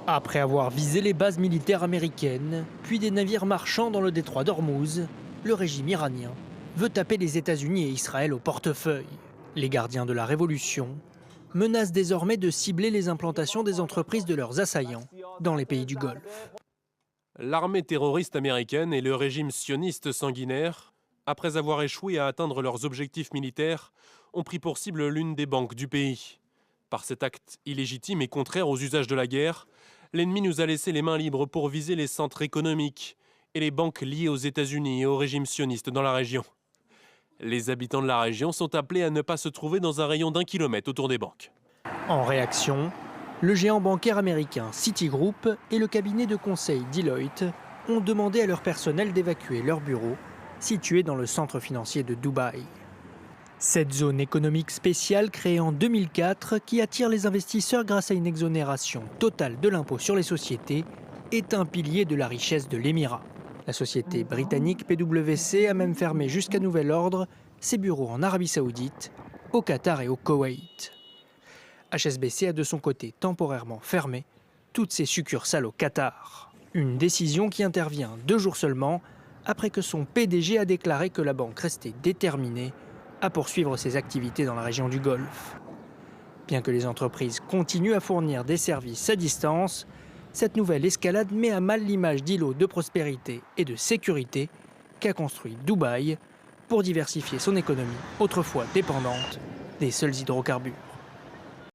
Après avoir visé les bases militaires américaines, puis des navires marchands dans le détroit d'Ormuz, le régime iranien veut taper les États-Unis et Israël au portefeuille. Les gardiens de la révolution menacent désormais de cibler les implantations des entreprises de leurs assaillants dans les pays du Golfe. L'armée terroriste américaine et le régime sioniste sanguinaire, après avoir échoué à atteindre leurs objectifs militaires, ont pris pour cible l'une des banques du pays. Par cet acte illégitime et contraire aux usages de la guerre, l'ennemi nous a laissé les mains libres pour viser les centres économiques et les banques liées aux États-Unis et au régime sioniste dans la région. Les habitants de la région sont appelés à ne pas se trouver dans un rayon d'1 kilomètre autour des banques. En réaction, le géant bancaire américain Citigroup et le cabinet de conseil Deloitte ont demandé à leur personnel d'évacuer leurs bureaux situés dans le centre financier de Dubaï. Cette zone économique spéciale créée en 2004 qui attire les investisseurs grâce à une exonération totale de l'impôt sur les sociétés est un pilier de la richesse de l'Émirat. La société britannique PwC a même fermé jusqu'à nouvel ordre ses bureaux en Arabie Saoudite, au Qatar et au Koweït. HSBC a de son côté temporairement fermé toutes ses succursales au Qatar. Une décision qui intervient 2 jours seulement après que son PDG a déclaré que la banque restait déterminée à poursuivre ses activités dans la région du Golfe. Bien que les entreprises continuent à fournir des services à distance, cette nouvelle escalade met à mal l'image d'îlot de prospérité et de sécurité qu'a construit Dubaï pour diversifier son économie, autrefois dépendante des seuls hydrocarbures.